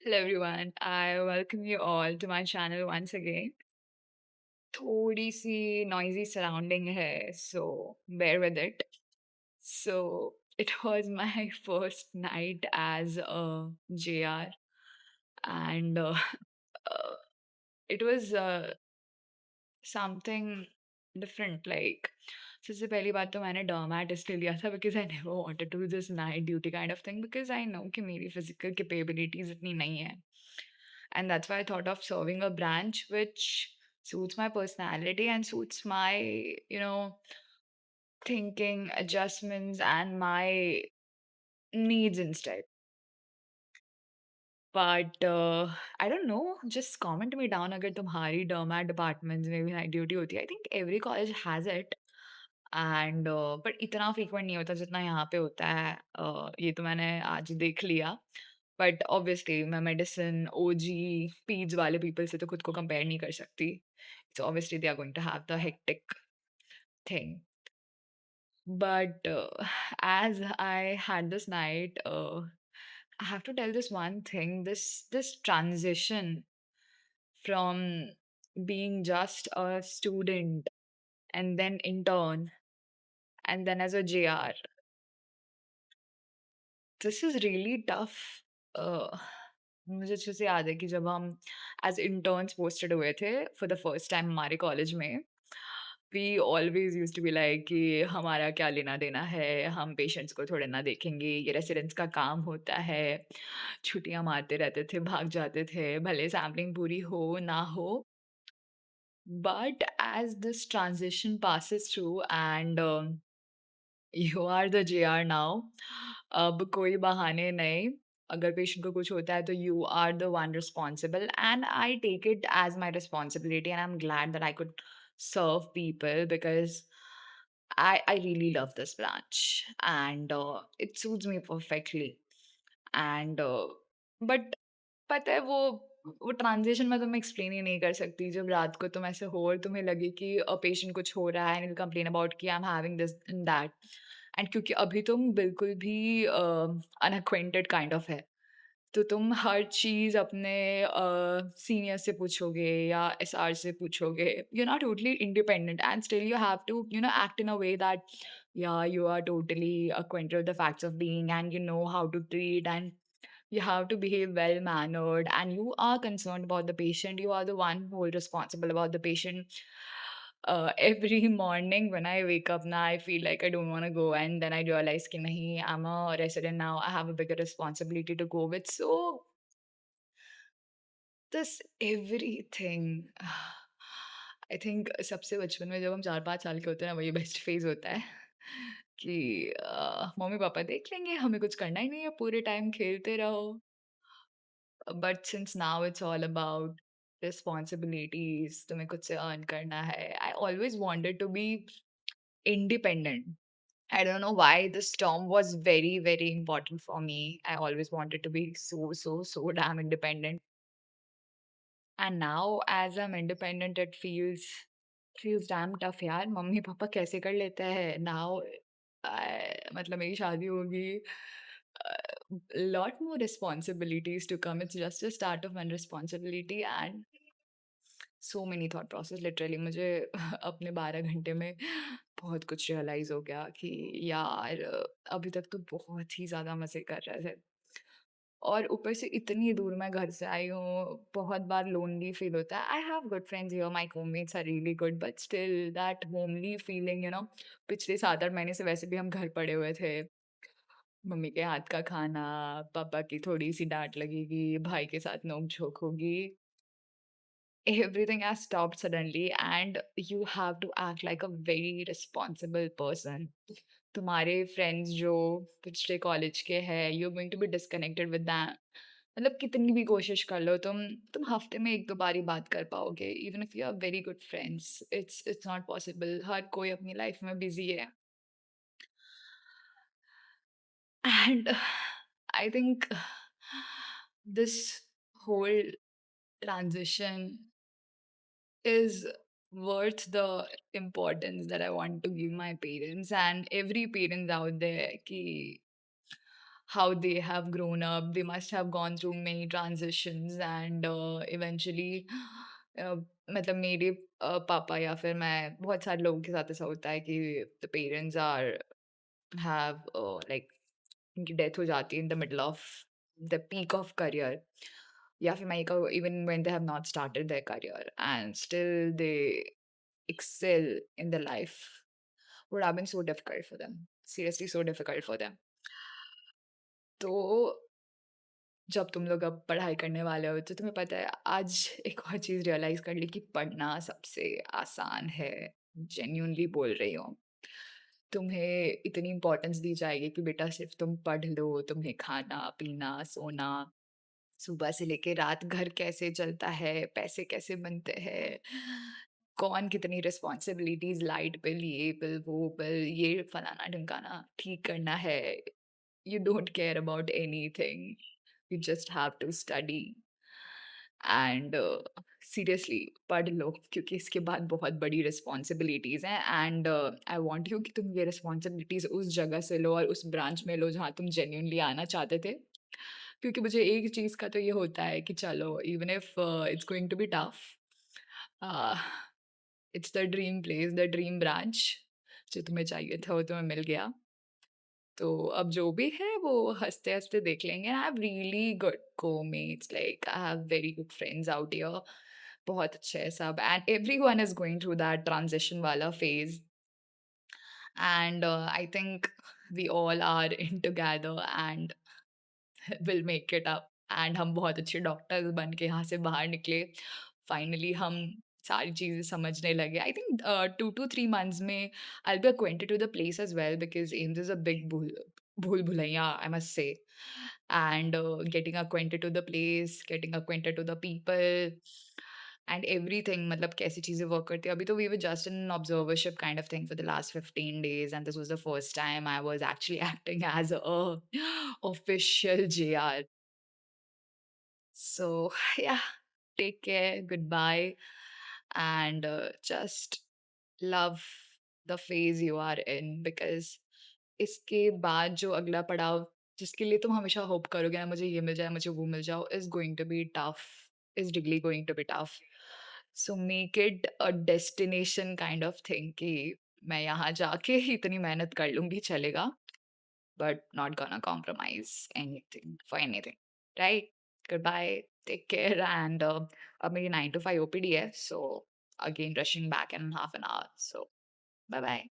Hello everyone, I welcome you all to my channel once again. थोड़ी सी noisy surrounding है, so bear with it. So it was my first night as a JR, and uh, it was something different. Like सबसे पहली बात तो मैंने doormat इसलिए लिया था because I never wanted to do this night duty kind of thing because I know कि मेरी physical capabilities इतनी नहीं है. And that's why I thought of serving a branch which suits my personality and suits my, you know, thinking, adjustments, and my needs instead. But I don't know, just comment me down अगर तुम्हारी derma departments में भी night duty होती है. I think every college has it and but इतना frequent नहीं होता जितना यहाँ पे होता है. ये तो मैंने आज देख लिया. बट ऑब्वियसली मैं मेडिसिन ओजी पीज वाले पीपल से तो खुद को कंपेयर नहीं कर सकती. So obviously they are going to have the hectic thing. But as I had this night, I have to tell this one thing. This transition from being just a student and then intern and then as a JR. This is really tough. Uh, मुझे अच्छे से याद है कि जब हम as interns posted हुए थे फॉर द फर्स्ट टाइम हमारे कॉलेज में we always use to be like कि हमारा क्या लेना देना है, हम पेशेंट्स को थोड़े ना देखेंगे, ये रेसिडेंट्स का काम होता है. छुट्टियां मारते रहते थे, भाग जाते थे, भले सैम्पलिंग पूरी हो ना हो. But as this transition passes through and you are the JR now. अब कोई बहाने नहीं. अगर पेशेंट को कुछ होता है तो you are the one responsible and I take it as my responsibility and I am glad that I could serve people because I really love this branch and it suits me perfectly. And but पता है वो transition मैं तुम्हें explain ही नहीं कर सकती. जब रात को तुम ऐसे हो और तुम्हें लगे कि पेशेंट कुछ हो रहा है एंड यू कंप्लेन अबाउट कि I am having this and that. And क्योंकि अभी तुम बिल्कुल भी अनअक्वेंटेड काइंड ऑफ है, तो तुम हर चीज़ अपने सीनियर से पूछोगे या एसआर से पूछोगे. You are not totally independent and still you have to act in a way that yeah, you are totally acquainted with the facts of being and you know how to treat and you have to behave well mannered and you are concerned about the patient. You are the one who is responsible about the patient. Every morning when I wake up now, I feel like I don't want to go, and then I realize कि नहीं, I'm a resident now, I have a bigger responsibility to go with. So this everything. I think सबसे बचपन में जब हम 4-5 साल के होते हैं ना, वही बेस्ट फेज़ होता है कि मम्मी-पापा देख लेंगे, हमें कुछ करना ही नहीं है, पूरे टाइम खेलते रहो. But since now it's all about responsibilities, तुम्हें खुद से अर्न करना है. I always wanted to be independent. I don't know why this term was very, very important for me. I always wanted to be so damn independent. And now as I'm independent, it feels damn tough यार. मम्मी-पापा कैसे कर लेते हैं? Now मतलब मेरी शादी होगी. Lot more responsibilities to come. It's just a start of one responsibility and so many thought process. Literally मुझे अपने 12 घंटे में बहुत कुछ रियलाइज़ हो गया कि यार अभी तक तो बहुत ही ज़्यादा मज़े कर रहे थे. और ऊपर से इतनी दूर मैं घर से आई हूँ, बहुत बार लोनली फ़ील होता है. I have good friends here, my roommates are really good, but still that homely feeling, पिछले 7-8 महीने से वैसे भी हम घर पड़े हुए थे. मम्मी के हाथ का खाना, पापा की थोड़ी-सी डाँट लगेगी, भाई के साथ नोक-झोंक होगी. Everything has stopped suddenly and you have to act like a very responsible person. तुम्हारे फ्रेंड्स जो पिछले कॉलेज के हैं, you are going to be disconnected with them. मतलब कितनी भी कोशिश कर लो, तुम हफ्ते में 1-2 बार ही बात कर पाओगे. Even if you are very good friends, it's not possible. हर कोई अपनी लाइफ में बिजी है. And I think this whole transition is worth the importance that I want to give my parents and every parents out there कि how they have grown up. They must have gone through many transitions and eventually uh, मतलब मेरे पापा या फिर मैं बहुत सारे लोगों के साथ ऐसा होता है कि the parents are have like उनकी डेथ हो जाती है in the middle of the peak of career या फिर मैं ये कहूँ even when they have not started their career and still they excel in their life would have been so difficult for them, seriously so difficult for them. तो जब तुम लोग अब पढ़ाई करने वाले हो तो तुम्हें पता है आज एक और चीज़ रियलाइज़ कर ली कि पढ़ना सबसे आसान है, जेन्युइनली बोल रही हूँ। तुम्हें इतनी इम्पोर्टेंस दी जाएगी कि बेटा सिर्फ़ तुम पढ़ लो, तुम्हें खाना-पीना, सोना, सुबह से लेके रात घर कैसे चलता है, पैसे कैसे बनते हैं, कौन कितनी रिस्पॉन्सिबिलिटीज़ लाइट बिल, ये बिल, वो बिल, ये फलाना-ढिमकाना ठीक करना है। You don't care about anything. You just have to study and seriously पढ़ लो क्योंकि इसके बाद बहुत बड़ी रिस्पॉन्सिबिलिटीज़ हैं एंड आई वांट यू कि तुम ये रिस्पॉन्सिबिलिटीज़ उस जगह से लो और उस ब्रांच में लो जहाँ तुम जेन्युइनली आना चाहते थे। क्योंकि मुझे एक चीज़ का तो ये होता है कि चलो even if it's going to be tough uh, it's the dream place, the dream branch जो तुम्हें चाहिए था वो तुम्हें मिल गया। तो अब जो भी है वो हँसते-हँसते देख लेंगे। I have really good co-mates like I have very good friends out here बहुत अच्छे हैं सब and everyone is going through that transition वाला phase and I think we all are in together and will make it up and हम बहुत अच्छे doctors बन के यहाँ से बाहर निकले। फाइनली हम सारी चीज़ें समझने लगे। आई थिंक 2 to 3 मंथ्स में I'll be acquainted to the place as well because AIIMS is a big bhul-bhulaiya, I must say. And getting acquainted to the place, getting acquainted to the people and everything मतलब कैसी चीज़ें work करती हैं। अभी तो we were just in observership kind of thing for the last 15 days and this was the first time I was actually acting as a official JR. So yeah, take care, goodbye, and just love the phase you are in because इसके बाद जो अगला पड़ाव जिसके लिए तुम हमेशा hope करोगे ना मुझे ये मिल जाए मुझे वो मिल जाओ is going to be tough, is really going to be tough. So make it a destination kind of thing कि मैं यहाँ जाके ही इतनी मेहनत कर लूँगी चलेगा but not gonna compromise anything for anything. Right? Goodbye. Take care. And अब मेरी 9 to 5 OPD है. So again rushing back in half an hour. So bye bye.